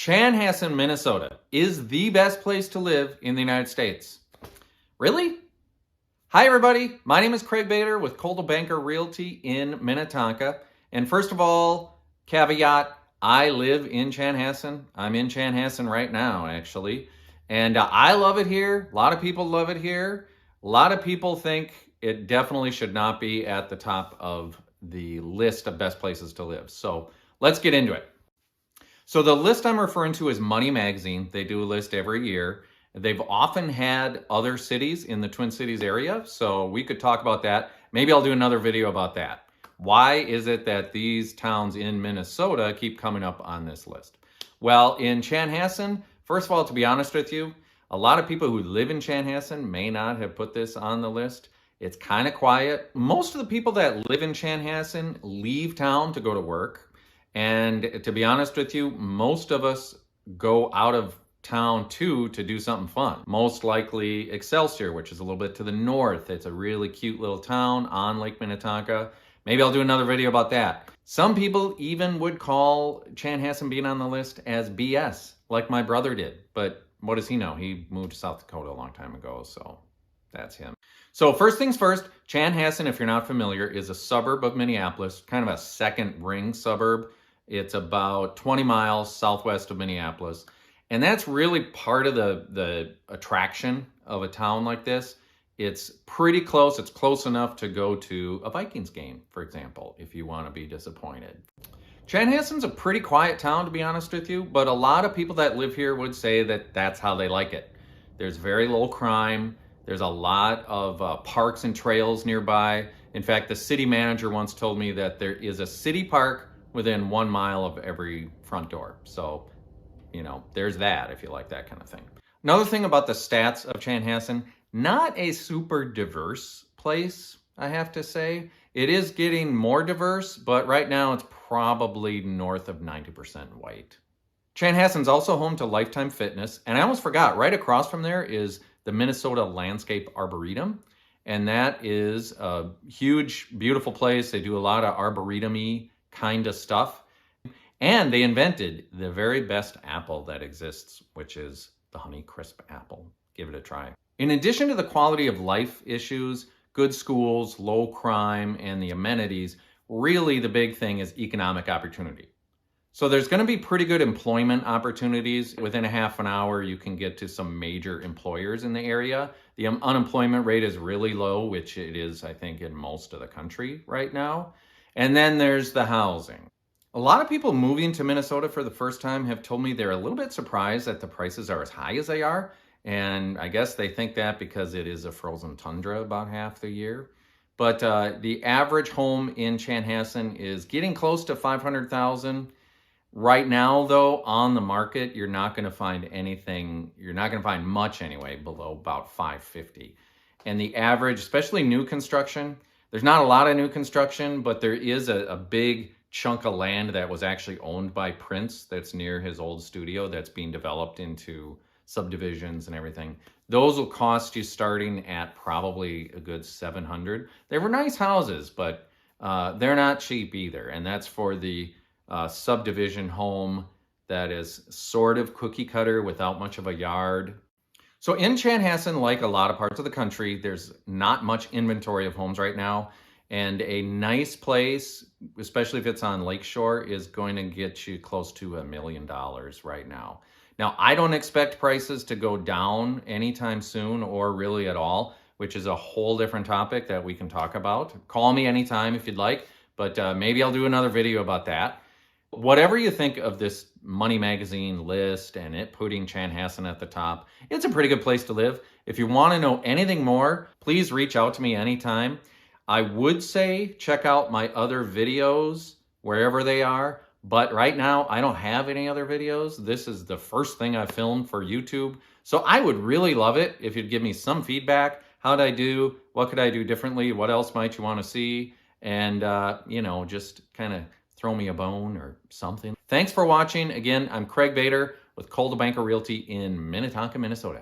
Chanhassen, Minnesota is the best place to live in the United States. Really? Hi, everybody. My name is Craig Bader with Coldwell Banker Realty in Minnetonka. And first of all, caveat, I live in Chanhassen. I'm in Chanhassen right now, actually. And I love it here. A lot of people love it here. A lot of people think it definitely should not be at the top of the list of best places to live. So let's get into it. So the list I'm referring to is Money Magazine. They do a list every year. They've often had other cities in the Twin Cities area, so we could talk about that. Maybe I'll do another video about that. Why is it that these towns in Minnesota keep coming up on this list? Well, in Chanhassen, first of all, to be honest with you, a lot of people who live in Chanhassen may not have put this on the list. It's kind of quiet. Most of the people that live in Chanhassen leave town to go to work. And to be honest with you, most of us go out of town too to do something fun. Most likely Excelsior, which is a little bit to the north. It's a really cute little town on Lake Minnetonka. Maybe I'll do another video about that. Some people even would call Chanhassen being on the list as BS, like my brother did. But what does he know? He moved to South Dakota a long time ago, so that's him. So first things first, Chanhassen, if you're not familiar, is a suburb of Minneapolis, kind of a second ring suburb. It's about 20 miles southwest of Minneapolis. And that's really part of the attraction of a town like this. It's pretty close. It's close enough to go to a Vikings game, for example, if you want to be disappointed. Chanhassen's a pretty quiet town, to be honest with you, but a lot of people that live here would say that that's how they like it. There's very little crime. There's a lot of parks and trails nearby. In fact, the city manager once told me that there is a city park within 1 mile of every front door. So, you know, there's that if you like that kind of thing. Another thing about the stats of Chanhassen, not a super diverse place, I have to say. It is getting more diverse, but right now it's probably north of 90% white. Chanhassen's also home to Lifetime Fitness, and I almost forgot, right across from there is the Minnesota Landscape Arboretum, and that is a huge, beautiful place. They do a lot of arboretum-y kind of stuff. And they invented the very best apple that exists, which is the Honey Crisp apple. Give it a try. In addition to the quality of life issues, good schools, low crime, and the amenities, really the big thing is economic opportunity. So there's going to be pretty good employment opportunities. Within a half an hour, you can get to some major employers in the area. The unemployment rate is really low, which it is, I think, in most of the country right now. And then there's the housing. A lot of people moving to Minnesota for the first time have told me they're a little bit surprised that the prices are as high as they are. And I guess they think that because it is a frozen tundra about half the year. But the average home in Chanhassen is getting close to $500,000. Right now, though, on the market, you're not going to find anything, you're not going to find much anyway, below about $550,000. And the average, especially new construction, there's not a lot of new construction, but there is a big chunk of land that was actually owned by Prince that's near his old studio that's being developed into subdivisions and everything. Those will cost you starting at probably a good $700,000. They were nice houses, but they're not cheap either. And that's for the subdivision home that is sort of cookie cutter without much of a yard. So in Chanhassen, like a lot of parts of the country, there's not much inventory of homes right now. And a nice place, especially if it's on Lakeshore, is going to get you close to $1 million right now. Now, I don't expect prices to go down anytime soon or really at all, which is a whole different topic that we can talk about. Call me anytime if you'd like, but maybe I'll do another video about that. Whatever you think of this Money Magazine list and it putting Chanhassen at the top, it's a pretty good place to live. If you want to know anything more, please reach out to me anytime. I would say check out my other videos wherever they are, but right now I don't have any other videos. This is the first thing I filmed for YouTube. So I would really love it if you'd give me some feedback. How'd I do? What could I do differently? What else might you want to see? And, you know, just kind of throw me a bone or something. Thanks for watching. Again, I'm Craig Bader with Coldwell Banker Realty in Minnetonka, Minnesota.